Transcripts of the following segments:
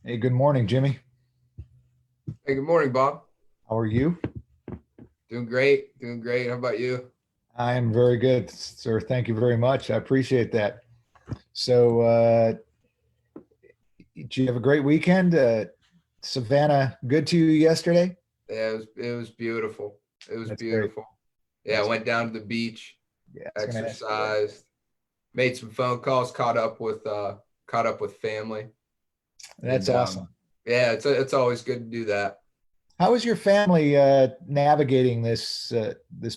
Hey, good morning, Jimmy. Hey, good morning, Bob. How are you? Doing great. Doing great. How about you? I am very good, sir. Thank you very much. I appreciate that. So, did you have a great weekend? Savannah, good to you yesterday? Yeah, it was beautiful. It was That's great. beautiful. Yeah, I That's went down to the beach, yeah. I was going to ask you that. exercised, made some phone calls, caught up with family. That's And awesome. yeah, it's always good to do that. How is your family navigating this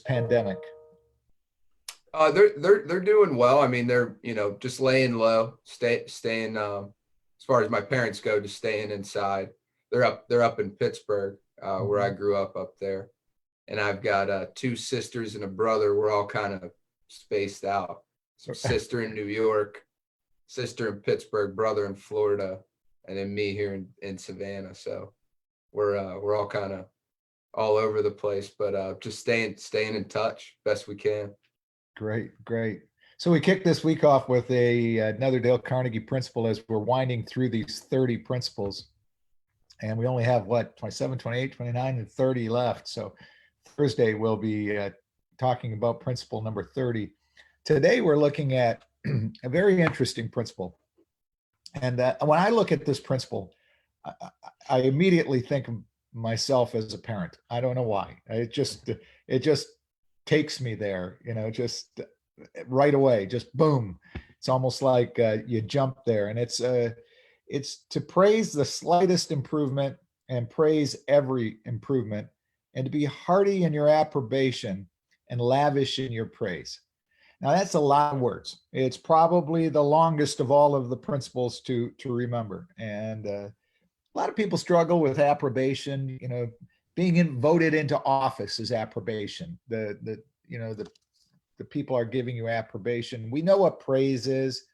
pandemic? They're doing well. I mean, they're just laying low, staying as far as my parents go, just staying inside. They're up in Pittsburgh, where I Mhm. grew up there. And I've got two sisters and a brother. We're all kind of spaced out. So sister in New York, sister in Pittsburgh, brother in Florida, and then me here in Savannah. So we're all kind of all over the place, but just staying in touch best we can. Great, great. So we kicked this week off with another Dale Carnegie principle as we're winding through these 30 principles. And we only have what, 27, 28, 29, and 30 left. So Thursday we'll be talking about principle number 30. Today we're looking at a very interesting principle. And when I look at this principle, I, I immediately think of myself as a parent. I don't know why. It just takes me there, just right away, just boom. It's almost like you jump there, and it's to praise the slightest improvement and praise every improvement, and to be hearty in your approbation and lavish in your praise. Now that's a lot of words. It's probably the longest of all of the principles to remember, and a lot of people struggle with approbation. Voted into office is approbation. The people are giving you approbation. We know what praise is,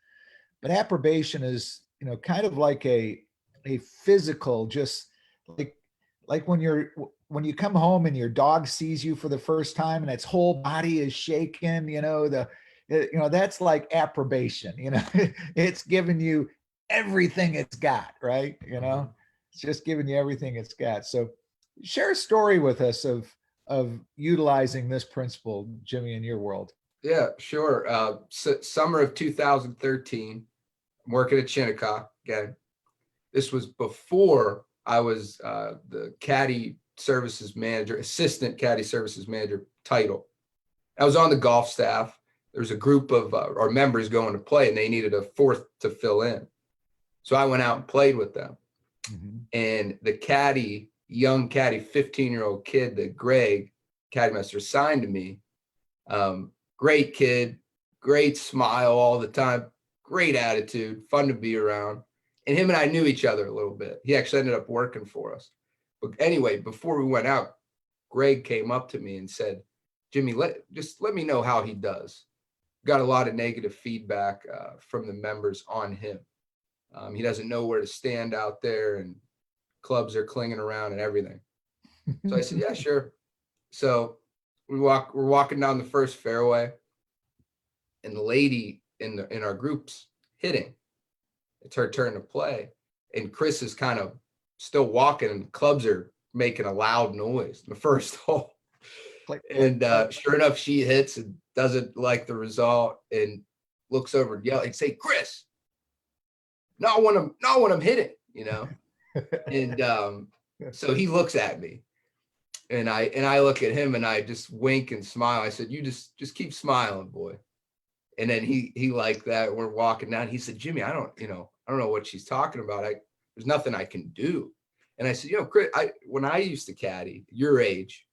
but approbation is kind of like a physical, just like when you come home and your dog sees you for the first time and its whole body is shaking. That's like approbation. It's giving you everything it's got, right? It's just giving you everything it's got. So share a story with us of utilizing this principle, Jimmy, in your world. Yeah, sure. Summer of 2013, I'm working at Shinnecock again. This was before I was the caddy services manager, assistant caddy services manager title. I was on the golf staff. There was a group of our members going to play, and they needed a fourth to fill in. So I went out and played with them. Mhm. And the caddy, young caddy, 15-year-old kid that Greg, caddy master, assigned to me, great kid, great smile all the time, great attitude, fun to be around. And him and I knew each other a little bit. He actually ended up working for us. But anyway, before we went out, Greg came up to me and said, "Jimmy, let me know how he does." Got a lot of negative feedback from the members on him. He doesn't know where to stand out there, and clubs are clinging around and everything. So I said, "Yeah, sure." So we're walking down the first fairway, and the lady in our group's hitting. It's her turn to play, and Chris is kind of still walking, and clubs are making a loud noise. The first hole, Click, click, and click. sure enough, she hits and doesn't like the result, and looks over and yells and say, "Chris, not when I'm hitting." And so he looks at me, and I look at him, and I just wink and smile. I said, "You just keep smiling, boy." And then he like that. We're walking down. He said, "Jimmy, I don't know what she's talking about. There's nothing I can do." And I said, Chris, when I used to caddy, your age,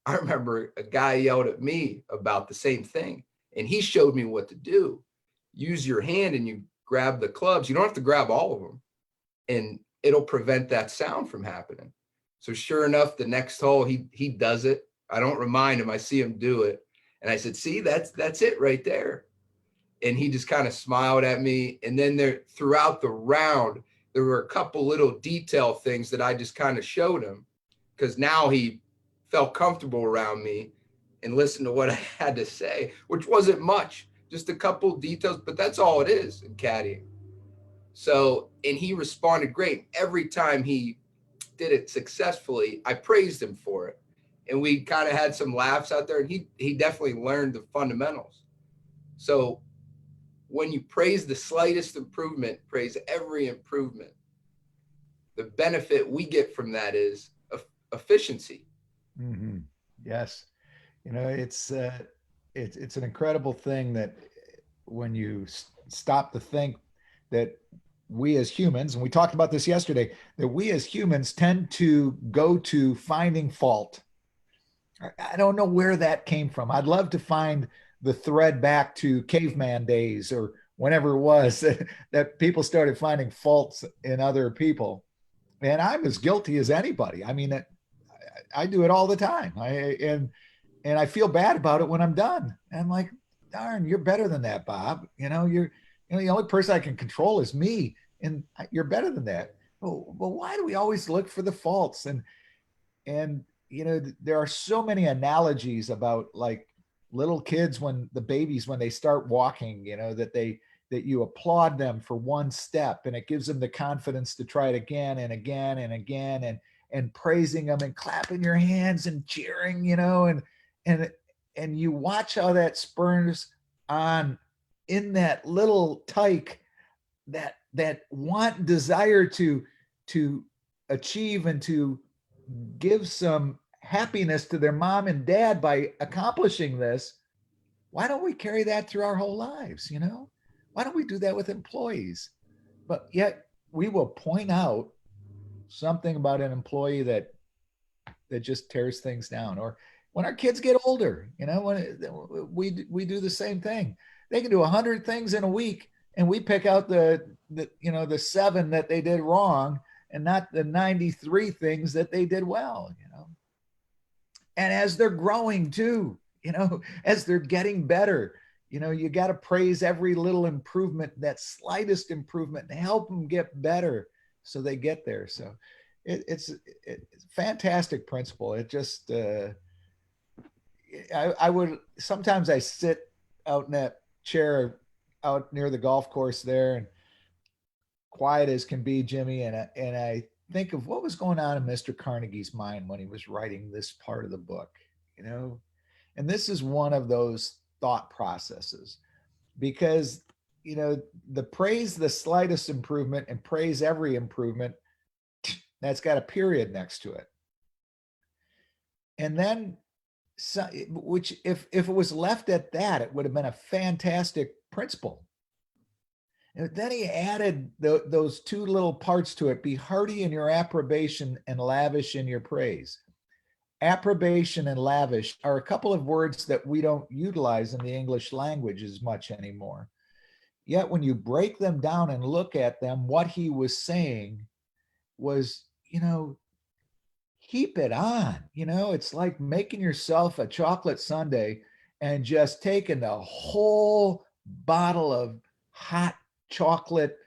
I remember a guy yelled at me about the same thing, and he showed me what to do. Use your hand and you grab the clubs. You don't have to grab all of them, and it'll prevent that sound from happening. So sure enough, the next hole he does it. I don't remind him. I see him do it, and I said, "See, that's it right there." And he just kind of smiled at me. And then there, throughout the round, there were a couple little detail things that I just kind of showed him, because now he felt comfortable around me and listened to what I had to say, which wasn't much, just a couple details, but that's all it is in caddying. So, and he responded great. Every time he did it successfully, I praised him for it. And we kind of had some laughs out there, and he definitely learned the fundamentals. So when you praise the slightest improvement, praise every improvement, the benefit we get from that is efficiency. Hmm. Yes. You know, it's an incredible thing that when you stop to think that we as humans, and we talked about this yesterday, that we as humans tend to go to finding fault. I don't know where that came from. I'd love to find the thread back to caveman days or whenever it was that people started finding faults in other people. And I'm as guilty as anybody. I mean, I do it all the time. And I feel bad about it when I'm done. And I'm like, darn, you're better than that, Bob. The only person I can control is me, and you're better than that. Well, why do we always look for the faults? And there are so many analogies about like little kids when the babies when they start walking, that you applaud them for one step, and it gives them the confidence to try it again and again and again, and praising them and clapping your hands and cheering, and and you watch how that spurs on in that little tyke that want desire to achieve and to give some happiness to their mom and dad by accomplishing this. Why don't we carry that through our whole lives? Why don't we do that with employees? But yet we will point out something about an employee that just tears things down. Or when our kids get older, when we do the same thing. They can do 100 things in a week, and we pick out the 7 that they did wrong, and not the 93 things that they did well. And as they're growing too, as they're getting better, you got to praise every little improvement, that slightest improvement, and help them get better so they get there. So it's a fantastic principle. It just I would sometimes I sit out in that chair out near the golf course there, and quiet as can be, Jimmy, and I think of what was going on in Mr. Carnegie's mind when he was writing this part of the book, and this is one of those thought processes, because the praise the slightest improvement and praise every improvement, that's got a period next to it. And then which if it was left at that, it would have been a fantastic principle. And then he added those 2 little parts to it: be hearty in your approbation and lavish in your praise. Approbation and lavish are a couple of words that we don't utilize in the English language as much anymore. Yet when you break them down and look at them, what he was saying was, keep it on. It's like making yourself a chocolate sundae and just taking the whole bottle of hot chocolate,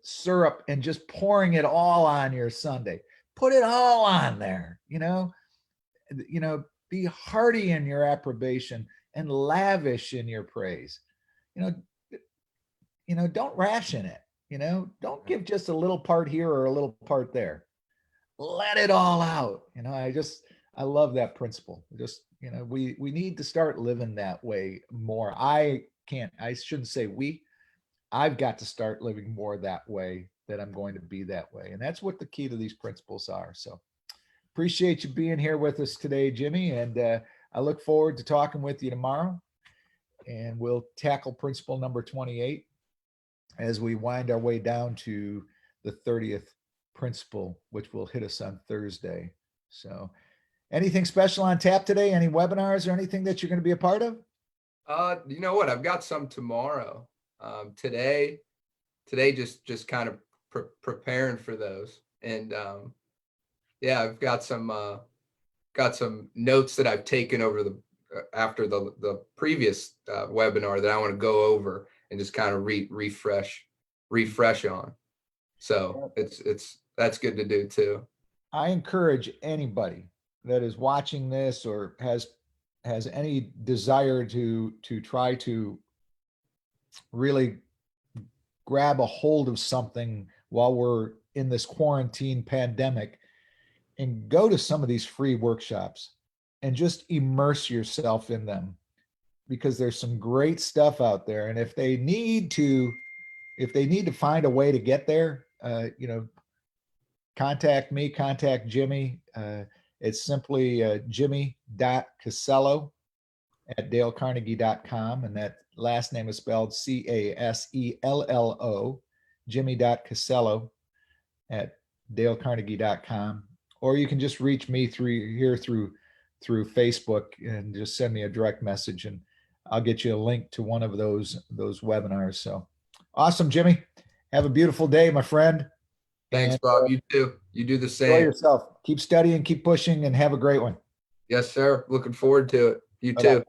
syrup, and just pouring it all on your sundae. Put it all on there. Be hearty in your approbation and lavish in your praise. Don't ration it. Don't give just a little part here or a little part there. Let it all out. I love that principle. Just, we need to start living that way more. I shouldn't say we, I've got to start living more that way, that I'm going to be that way. And that's what the key to these principles are. So appreciate you being here with us today, Jimmy. And I look forward to talking with you tomorrow. And we'll tackle principle number 28 as we wind our way down to the 30th principle, which will hit us on Thursday. So anything special on tap today? Any webinars or anything that you're going to be a part of? You know what? I've got some tomorrow. Today just kind of preparing for those. And yeah, I've got some notes that I've taken over after the previous webinar that I want to go over and just kind of refresh on. So that's good to do too. I encourage anybody that is watching this or has any desire to try to really grab a hold of something while we're in this quarantine pandemic and go to some of these free workshops and just immerse yourself in them, because there's some great stuff out there. And if they need to find a way to get there, contact me, contact Jimmy. It's simply jimmy.casello@dalecarnegie.com. And that last name is spelled Casello, jimmy.casello@dalecarnegie.com. Or you can just reach me through Facebook and just send me a direct message, and I'll get you a link to one of those webinars. So awesome, Jimmy. Have a beautiful day, my friend. Thanks, And, Bob. You too. You do the enjoy same. yourself. Keep studying, keep pushing, and have a great one. Yes, sir. Looking forward to it. You Bye-bye. too.